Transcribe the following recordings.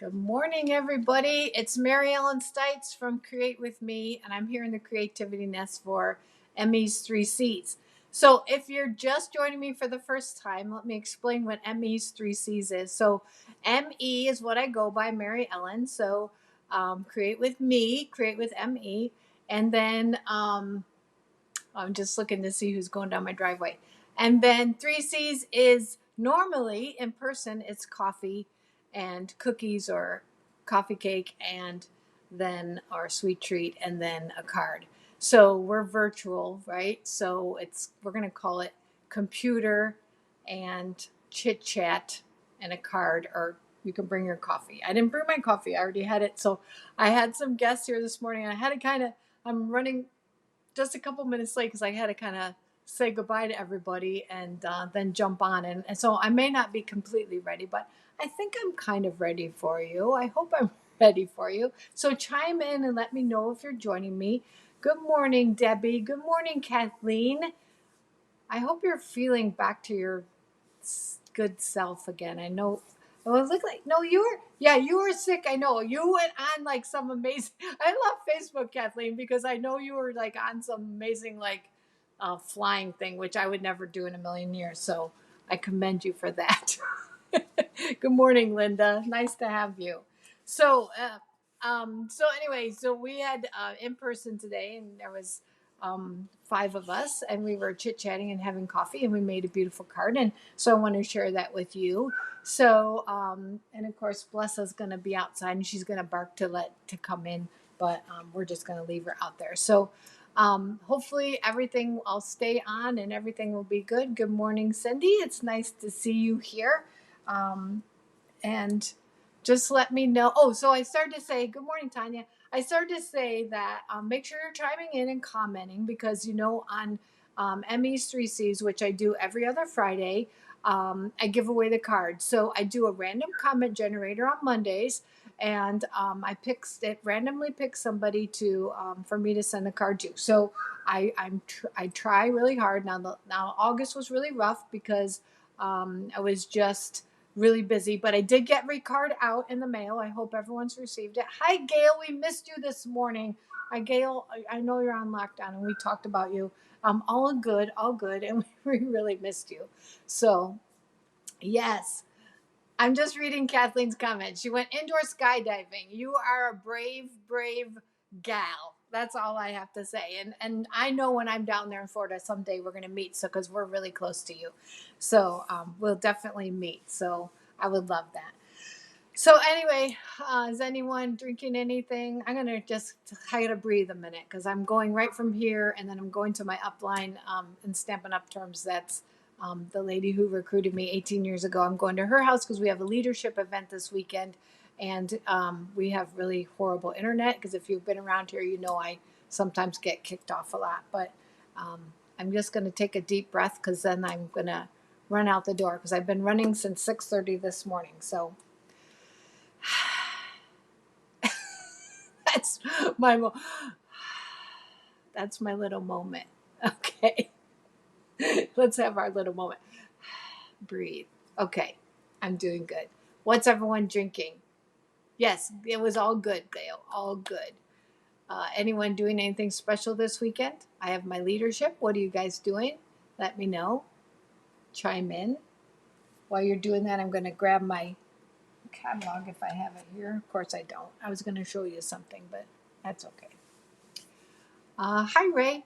Good morning, everybody. It's Mary Ellen Stites from Create With Me, and I'm here in the Creativity Nest for ME's 3C's. So, if you're just joining me for the first time, let me explain what ME's 3C's is. So, ME is what I go by, Mary Ellen. So, Create With Me, Create With ME. And then I'm just looking to see who's going down my driveway. And then 3C's is normally in person, it's coffee and cookies or coffee cake and then our sweet treat and then a card. So we're virtual, right? So we're going to call it computer and chit chat and a card, or you can bring your coffee. I didn't bring my coffee. I already had it. So I had some guests here this morning. I had to I'm running just a couple minutes late because I had to kind of say goodbye to everybody and then jump on. And so I may not be completely ready, but I think I'm kind of ready for you. I hope I'm ready for you. So chime in and let me know if you're joining me. Good morning, Debbie. Good morning, Kathleen. I hope you're feeling back to your good self again. I know. Oh, it looked like no, you were sick. I know you went on like some amazing. I love Facebook, Kathleen, because I know you were like on some amazing like flying thing, which I would never do in a million years. So I commend you for that. Good morning, Linda. Nice to have you. So, so anyway, so we had in person today, and there was 5 of us, and we were chit chatting and having coffee, and we made a beautiful card, and so I want to share that with you. So, and of course, Blessa's going to be outside, and she's going to bark to come in, but we're just going to leave her out there. So, hopefully everything I'll stay on and everything will be good. Good morning, Cindy. It's nice to see you here. And just let me know. Oh, so I started to say, good morning, Tanya. I started to say that make sure you're chiming in and commenting because, on ME's 3Cs, which I do every other Friday, I give away the cards. So I do a random comment generator on Mondays, and randomly pick somebody for me to send the card to. So I try really hard. Now August was really rough because I was just really busy, but I did get my card out in the mail. I hope everyone's received it. Hi, Gail. We missed you this morning. Hi, Gail. I know you're on lockdown, and we talked about you. All good, and we really missed you. So, yes. I'm just reading Kathleen's comment. She went indoor skydiving. You are a brave, brave gal. That's all I have to say. And I know when I'm down there in Florida someday we're going to meet. So because we're really close to you, so we'll definitely meet. So I would love that. So anyway, is anyone drinking anything? I gotta breathe a minute because I'm going right from here, and then I'm going to my upline in Stampin' Up terms. That's the lady who recruited me 18 years ago. I'm going to her house because we have a leadership event this weekend, and we have really horrible internet because if you've been around here, I sometimes get kicked off a lot. But I'm just going to take a deep breath because then I'm going to run out the door because I've been running since 6:30 this morning. So that's my that's my little moment. Okay. Let's have our little moment. Breathe. Okay. I'm doing good. What's everyone drinking? Yes, it was all good, Gail. All good. Anyone doing anything special this weekend? I have my leadership. What are you guys doing? Let me know. Chime in. While you're doing that, I'm going to grab my catalog if I have it here. Of course I don't. I was going to show you something, but that's okay. Hi, Ray.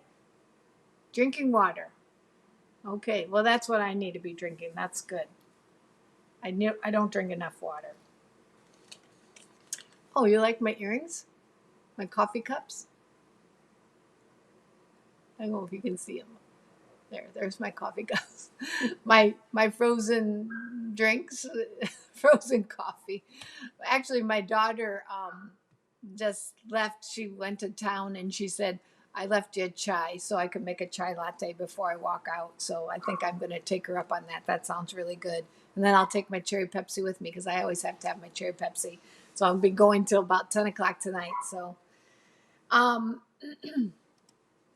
Drinking water. Okay, well, that's what I need to be drinking. That's good. I don't drink enough water. Oh, you like my earrings? My coffee cups? I don't know if you can see them. There's my coffee cups. my frozen drinks, frozen coffee. Actually, my daughter just left. She went to town and she said, I left you a chai so I could make a chai latte before I walk out. So I think I'm going to take her up on that. That sounds really good. And then I'll take my cherry Pepsi with me because I always have to have my cherry Pepsi. So I'll be going till about 10 o'clock tonight. So,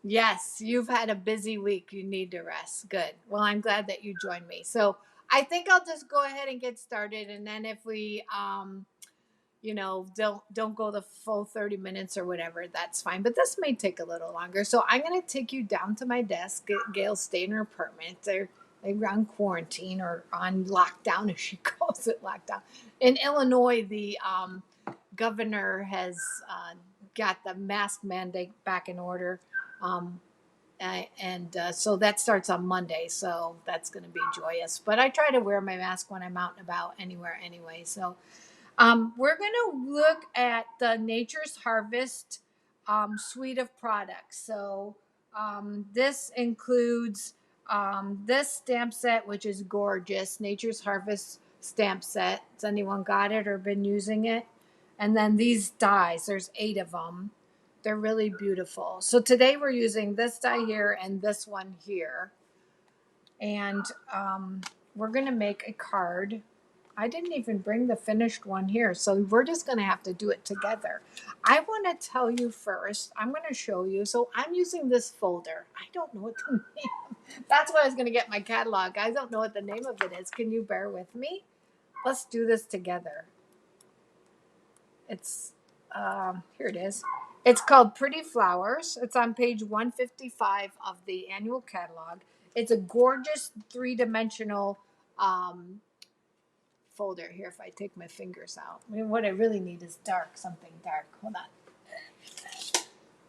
yes, you've had a busy week. You need to rest. Good. Well, I'm glad that you joined me. So I think I'll just go ahead and get started. And then if we don't go the full 30 minutes or whatever. That's fine. But this may take a little longer. So I'm going to take you down to my desk. Gail's staying in her apartment. They're on quarantine or on lockdown, as she calls it, lockdown. In Illinois, the governor has got the mask mandate back in order. And so that starts on Monday. So that's going to be joyous. But I try to wear my mask when I'm out and about anywhere anyway. So we're going to look at the Nature's Harvest suite of products. So this includes this stamp set, which is gorgeous. Nature's Harvest stamp set. Has anyone got it or been using it? And then these dies, there's 8 of them. They're really beautiful. So today we're using this die here and this one here. And we're going to make a card. I didn't even bring the finished one here, so we're just going to have to do it together. I want to tell you first, I'm going to show you. So I'm using this folder. I don't know what the name. That's why I was going to get my catalog. I don't know what the name of it is. Can you bear with me? Let's do this together. It's, here it is. It's called Pretty Flowers. It's on page 155 of the annual catalog. It's a gorgeous 3-dimensional folder. Here, if I take my fingers out. I mean, what I really need is dark, something dark. Hold on.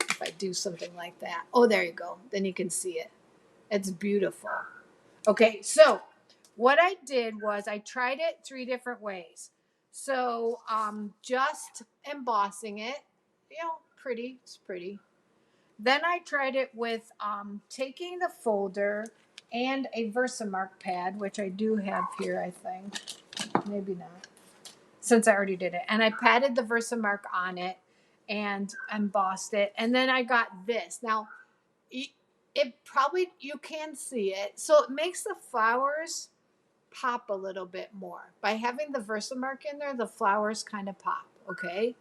If I do something like that. Oh, there you go. Then you can see it. It's beautiful. Okay, so what I did was I tried it 3 different ways. So just embossing it, pretty, it's pretty. Then I tried it with taking the folder and a Versamark pad, which I do have here, I think. Maybe not, since I already did it. And I patted the Versamark on it and embossed it. And then I got this. Now, it probably, you can see it. So it makes the flowers pop a little bit more. By having the Versamark in there, the flowers kind of pop, okay?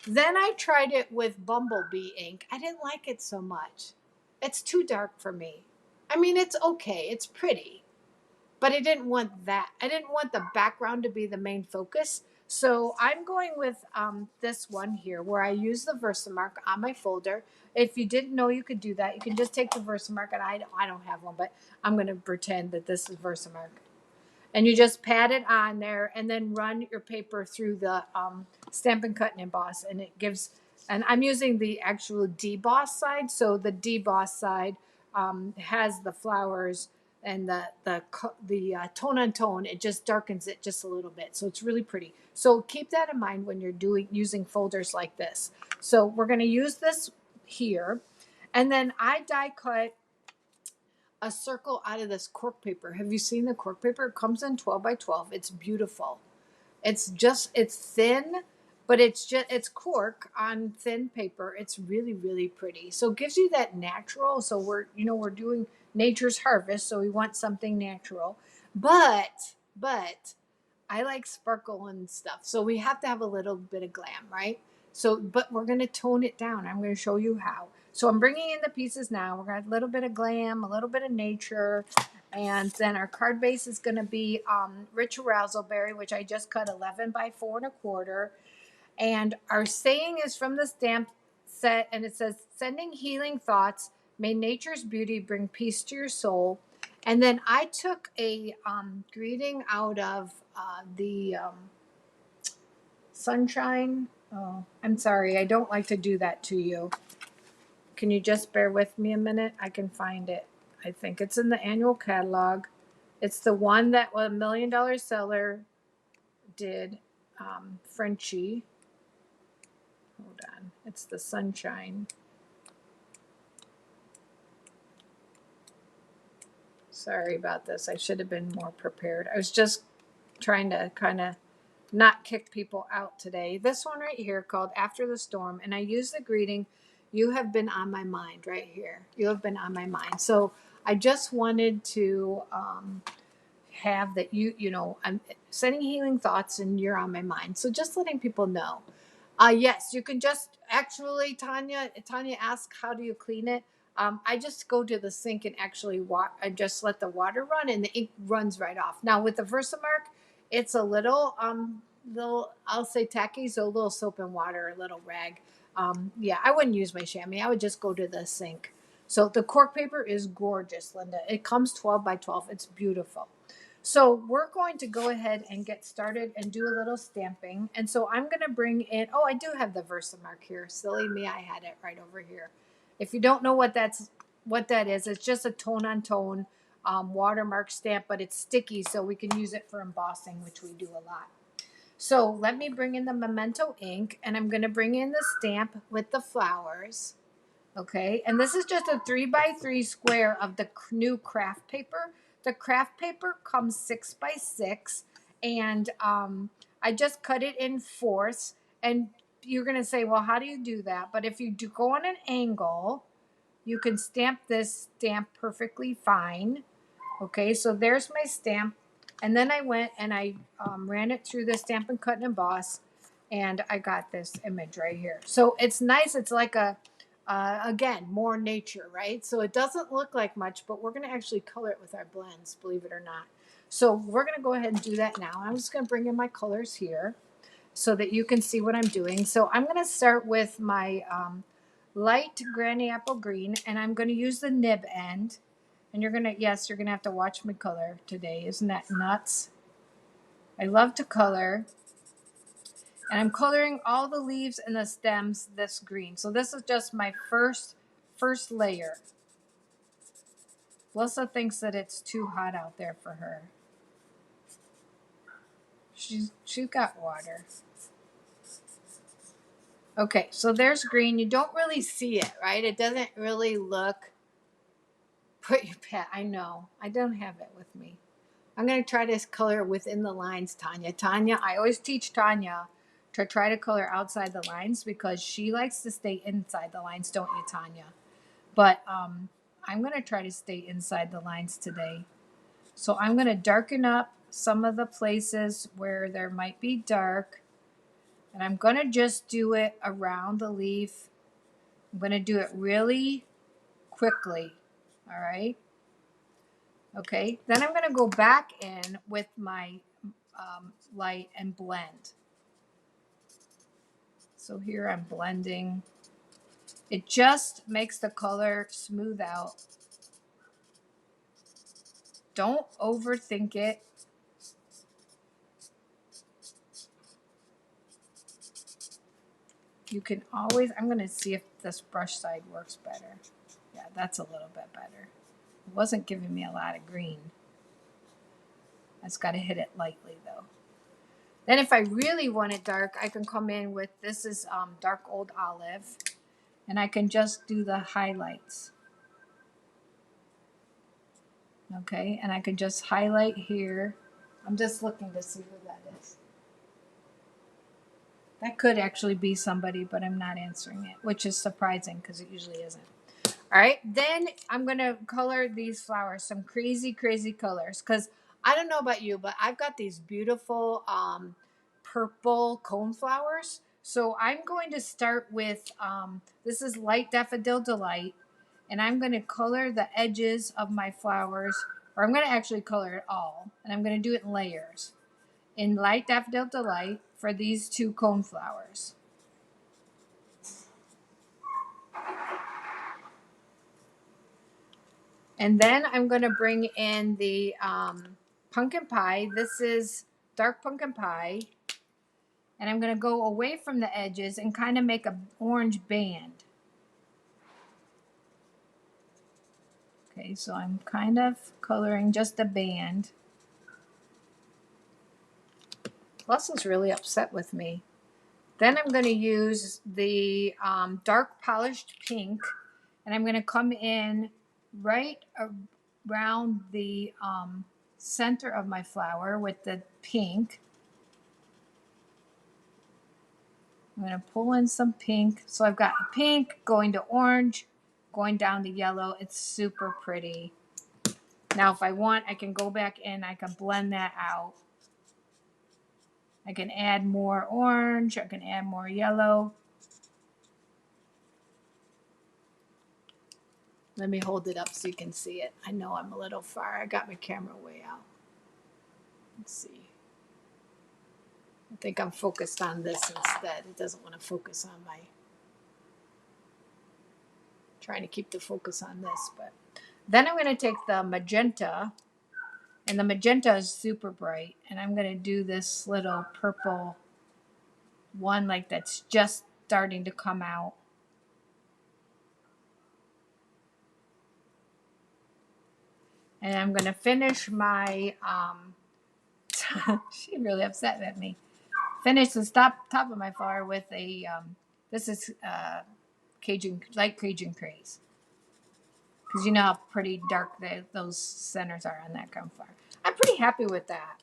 Then I tried it with Bumblebee ink. I didn't like it so much. It's too dark for me. I mean, it's okay. It's pretty. But I didn't want that. I didn't want the background to be the main focus. So I'm going with this one here where I use the Versamark on my folder. If you didn't know you could do that, you can just take the Versamark, and I don't have one, but I'm going to pretend that this is Versamark. And you just pat it on there and then run your paper through the Stampin' Cut and Emboss. And it gives, and I'm using the actual deboss side. So the deboss side has the flowers and the tone on tone. It just darkens it just a little bit. So it's really pretty. So keep that in mind when you're using folders like this. So we're going to use this here. And then I die cut a circle out of this cork paper. Have you seen the cork paper? It comes in 12 by 12. It's beautiful. It's thin, but it's cork on thin paper. It's really, really pretty. So it gives you that natural. So we're doing Nature's Harvest, so we want something natural. But I like sparkle and stuff. So we have to have a little bit of glam, right? So, but we're going to tone it down. I'm going to show you how. So I'm bringing in the pieces now. We're going to have a little bit of glam, a little bit of nature. And then our card base is going to be Rich Razzleberry, which I just cut 11 by 4 1/4. And our saying is from the stamp set, and it says, sending healing thoughts, may nature's beauty bring peace to your soul. And then I took a greeting out of the sunshine. Oh, I'm sorry. I don't like to do that to you. Can you just bear with me a minute? I can find it. I think it's in the annual catalog. It's the one that a $1 million seller did, Frenchie. Hold on. It's the sunshine. Sorry about this. I should have been more prepared. I was just trying to kind of not kick people out today. This one right here called After the Storm. And I use the greeting, you have been on my mind, right here. You have been on my mind. So I just wanted to have that I'm sending healing thoughts and you're on my mind. So just letting people know. Yes, you can just actually, Tanya asked, how do you clean it? I just go to the sink and actually I just let the water run and the ink runs right off. Now with the Versamark, it's a little little, I'll say tacky, so a little soap and water, a little rag. Yeah, I wouldn't use my chamois. I would just go to the sink. So the cork paper is gorgeous, Linda. It comes 12 by 12. It's beautiful. So we're going to go ahead and get started and do a little stamping. And so I'm going to bring in, oh, I do have the Versamark here. Silly me, I had it right over here. If you don't know what that is, it's just a tone on tone watermark stamp, but it's sticky, so we can use it for embossing, which we do a lot. So let me bring in the Memento ink, and I'm going to bring in the stamp with the flowers. Okay, and this is just a 3x3 square of the new craft paper. The craft paper comes 6x6, and I just cut it in fourths. And you're going to say, well, how do you do that? But if you do go on an angle, you can stamp this stamp perfectly fine. Okay, so there's my stamp. And then I went and I ran it through the Stampin' Cut and Emboss, and I got this image right here. So it's nice. It's like a, again, more nature, right? So it doesn't look like much, but we're going to actually color it with our blends, believe it or not. So we're going to go ahead and do that now. I'm just going to bring in my colors here so that you can see what I'm doing. So I'm going to start with my light granny apple green, and I'm going to use the nib end. And you're going to, yes, you're going to have to watch me color today. Isn't that nuts? I love to color. And I'm coloring all the leaves and the stems this green. So this is just my first layer. Melissa thinks that it's too hot out there for her. She's got water. Okay, so there's green. You don't really see it, right? It doesn't really look. Put your pet. I know. I don't have it with me. I'm going to try to color within the lines, Tanya. Tanya, I always teach Tanya to try to color outside the lines because she likes to stay inside the lines, don't you, Tanya? But I'm going to try to stay inside the lines today. So I'm going to darken up some of the places where there might be dark. And I'm going to just do it around the leaf. I'm going to do it really quickly. All right. Okay. Then I'm going to go back in with my light and blend. So here I'm blending. It just makes the color smooth out. Don't overthink it. You can always, I'm going to see if this brush side works better. Yeah, that's a little bit better. It wasn't giving me a lot of green. I just got to hit it lightly though. Then if I really want it dark, I can come in with, this is dark old olive, and I can just do the highlights. Okay, and I can just highlight here. I'm just looking to see who that is. That could actually be somebody, but I'm not answering it, which is surprising because it usually isn't. All right, then I'm going to color these flowers, some crazy, crazy colors, because I don't know about you, but I've got these beautiful purple cone flowers. So I'm going to start with, this is Light Daffodil Delight, and I'm going to color the edges of my flowers, or I'm going to actually color it all, and I'm going to do it in layers. In Light Daffodil Delight for these two cone flowers. And then I'm going to bring in the pumpkin pie. This is dark pumpkin pie. And I'm going to go away from the edges and kind of make an orange band. Okay, so I'm kind of coloring just a band. Russell's really upset with me. Then I'm going to use the dark polished pink. And I'm going to come in right around the center of my flower with the pink. I'm going to pull in some pink. So I've got pink going to orange, going down to yellow. It's super pretty. Now, if I want, I can go back in. I can blend that out. I can add more orange. I can add more yellow. Let me hold it up so you can see it. I know I'm a little far. I got my camera way out. Let's see. I think I'm focused on this instead. It doesn't want to focus on my, trying to keep the focus on this. But then I'm going to take the magenta, and the magenta is super bright, and I'm going to do this little purple one like that's just starting to come out. And I'm going to finish my, she really upset at me. Finish the top of my flower with a, this is light Cajun craze. Because you know how pretty dark those centers are on that campfire. I'm pretty happy with that.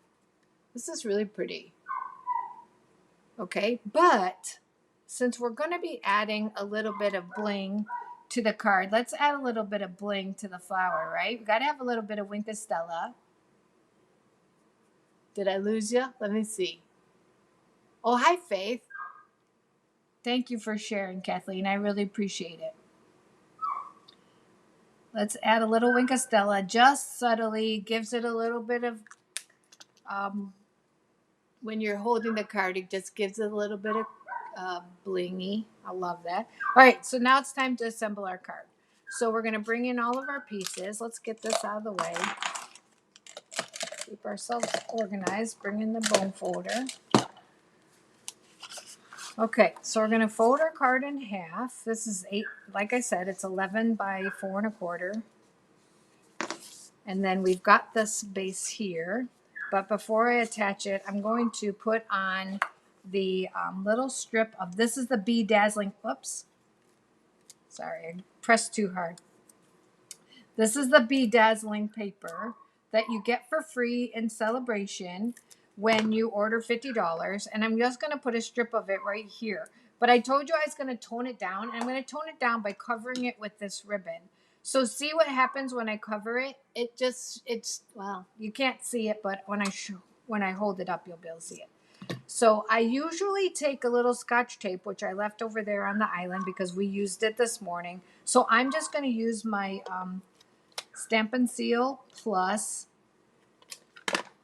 This is really pretty. Okay, but since we're going to be adding a little bit of bling to the card, let's add a little bit of bling to the flower, right? We got to have a little bit of Wink of Stella. Did I lose you? Let me see. Oh, hi, Faith. Thank you for sharing, Kathleen. I really appreciate it. Let's add a little Wink of Stella, just subtly, gives it a little bit of, when you're holding the card, it just gives it a little bit of blingy. I love that. All right, so now it's time to assemble our card. So we're going to bring in all of our pieces. Let's get this out of the way. Keep ourselves organized. Bring in the bone folder. Okay, so we're going to fold our card in half. This is 8, like I said, it's 11 by 4 1/4. And then we've got this base here. But before I attach it, I'm going to put on the little strip of, this is the Bedazzling, whoops. Sorry, I pressed too hard. This is the Bedazzling paper that you get for free in Celebration when you order $50. And I'm just going to put a strip of it right here. But I told you I was going to tone it down. And I'm going to tone it down by covering it with this ribbon. So see what happens when I cover it. It's well, you can't see it, but when I hold it up, you'll be able to see it. So I usually take a little Scotch tape, which I left over there on the island because we used it this morning. So I'm just going to use my Stampin' Seal Plus,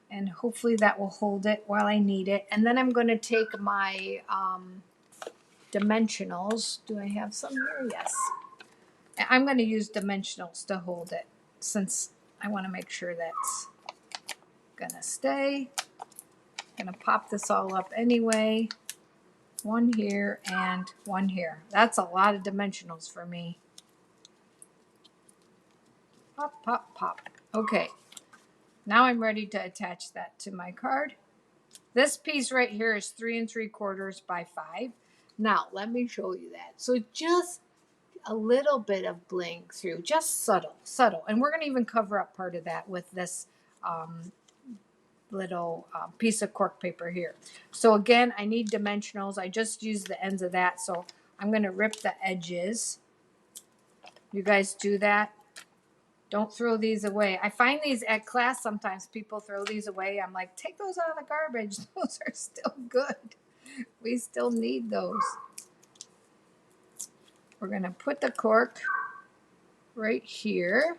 and hopefully that will hold it while I need it. And then I'm going to take my dimensionals. Do I have some here? Yes. I'm going to use dimensionals to hold it since I want to make sure that's going to stay. I'm going to pop this all up anyway. One here and one here. That's a lot of dimensionals for me. Pop, pop, pop. Okay. Now I'm ready to attach that to my card. This piece right here is 3 3/4 by 5. Now, let me show you that. So just a little bit of bling through, just subtle. And we're going to even cover up part of that with this little piece of cork paper here. So again, I need dimensionals. I just used the ends of that. So I'm going to rip the edges. You guys do that. Don't throw these away. I find these at class sometimes. People throw these away. I'm like, take those out of the garbage. Those are still good. We still need those. We're going to put the cork right here.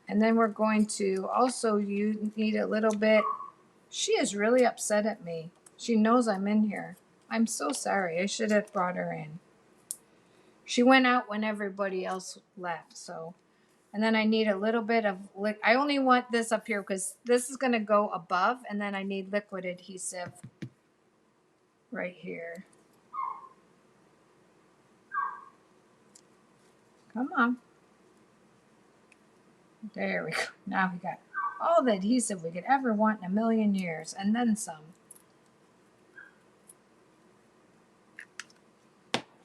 And then we're going to also, you need a little bit. She is really upset at me. She knows I'm in here. I'm so sorry. I should have brought her in. She went out when everybody else left, so. And then I need a little bit of, I only want this up here because this is going to go above, and then I need liquid adhesive right here. Come on. There we go. Now we got all the adhesive we could ever want in a million years, and then some.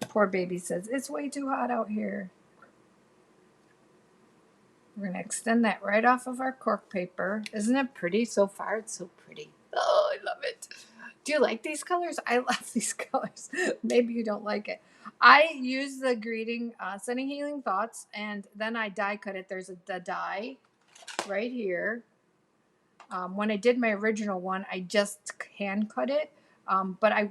Poor baby says, it's way too hot out here. We're going to extend that right off of our cork paper. Isn't it pretty so far? It's so pretty. Oh, I love it. Do you like these colors? I love these colors. Maybe you don't like it. I use the greeting, sending healing thoughts, and then I die cut it. There's the die right here. When I did my original one, I just hand cut it. But I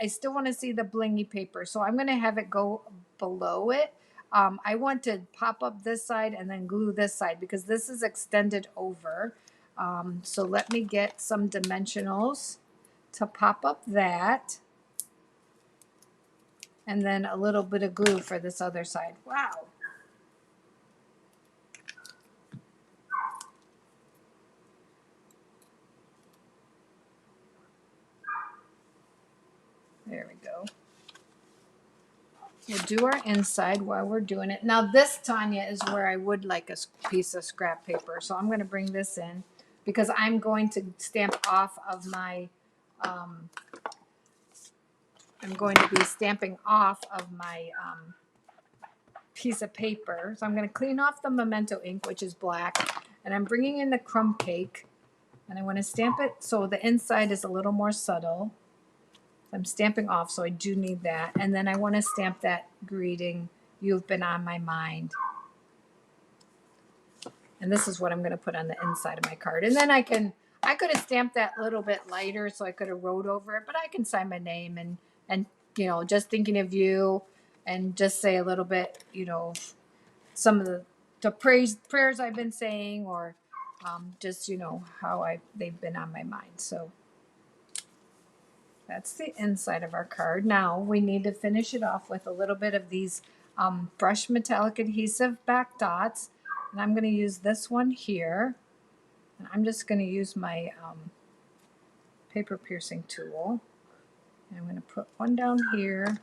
still want to see the blingy paper. So I'm going to have it go below it. I want to pop up this side and then glue this side because this is extended over. So let me get some dimensionals. to pop up that. And then a little bit of glue for this other side. Wow. There we go. We'll do our inside while we're doing it. Now this, Tanya, is where I would like a piece of scrap paper. So I'm going to bring this in because I'm going to stamp off of my, I'm going to be stamping off of my piece of paper. So I'm going to clean off the Memento ink, which is black, and I'm bringing in the crumb cake, and I want to stamp it so the inside is a little more subtle. I'm stamping off, so I do need that. And then I want to stamp that greeting, "You've been on my mind." And this is what I'm going to put on the inside of my card. And then I could have stamped that a little bit lighter, so I could have wrote over it, but I can sign my name and you know, just thinking of you, and just say a little bit, you know, some of the prayers I've been saying, or just, you know, how they've been on my mind. So that's the inside of our card. Now we need to finish it off with a little bit of these brushed metallic adhesive back dots. And I'm going to use this one here. And I'm just going to use my paper piercing tool. And I'm going to put one down here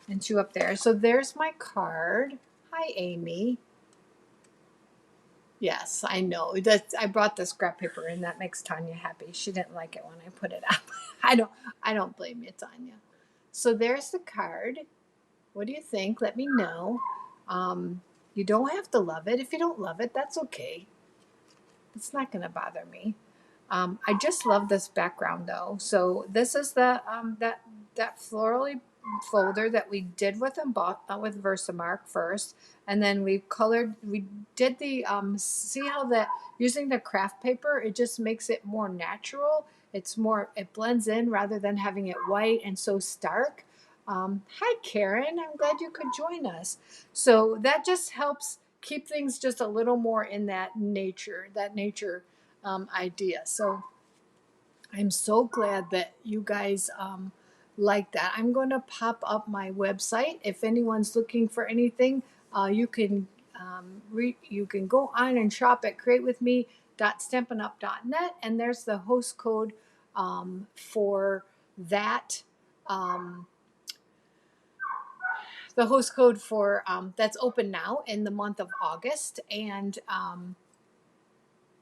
and two up there. So there's my card. Hi, Amy. Yes, I know. I brought the scrap paper in. That makes Tanya happy. She didn't like it when I put it up. I don't blame you, Tanya. So there's the card. What do you think? Let me know. You don't have to love it. If you don't love it, that's okay. It's not going to bother me. I just love this background though. So this is the that florally folder that we did with with Versamark first, and then we did the see how that using the craft paper, it just makes it more natural. It blends in rather than having it white and so stark. Hi Karen, I'm glad you could join us. So that just helps keep things just a little more in that nature idea. So I'm so glad that you guys like that. I'm going to pop up my website. If anyone's looking for anything, you can go on and shop at createwithme.stampinup.net, and there's the host code for that. The host code for that's open now in the month of August, and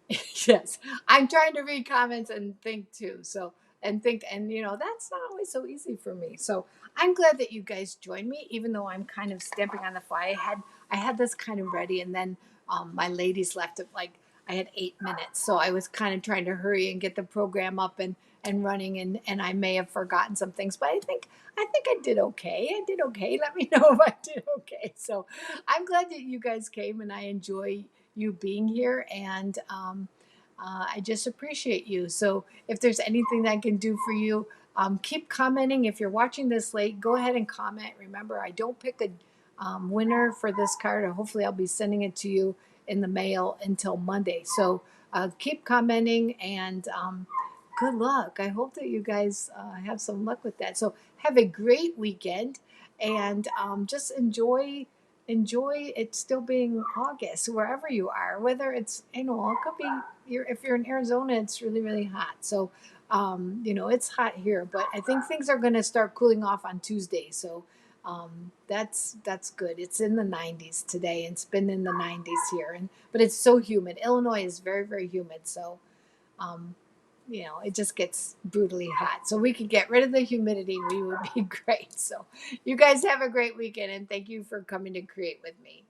yes, I'm trying to read comments and think too. So, and you know, that's not always so easy for me. So I'm glad that you guys joined me, even though I'm kind of stamping on the fly. I had this kind of ready, and then my ladies left it like I had 8 minutes. So I was kind of trying to hurry and get the program up and running, and I may have forgotten some things, but I think I did okay. I did okay. Let me know if I did okay. So I'm glad that you guys came, and I enjoy you being here, and I just appreciate you. So if there's anything that I can do for you, keep commenting. If you're watching this late, go ahead and comment. Remember, I don't pick a winner for this card, or hopefully I'll be sending it to you in the mail until Monday. So keep commenting, and good luck. I hope that you guys have some luck with that. So have a great weekend, and just enjoy it still being August wherever you are, whether it's, you know, it could be if you're in Arizona, it's really, really hot. So you know, it's hot here, but I think things are going to start cooling off on Tuesday. So that's good. It's in the 90s today, and it's been in the 90s here, but it's so humid. Illinois is very, very humid. So you know, it just gets brutally hot. So we could get rid of the humidity. We would be great. So you guys have a great weekend, and thank you for coming to create with me.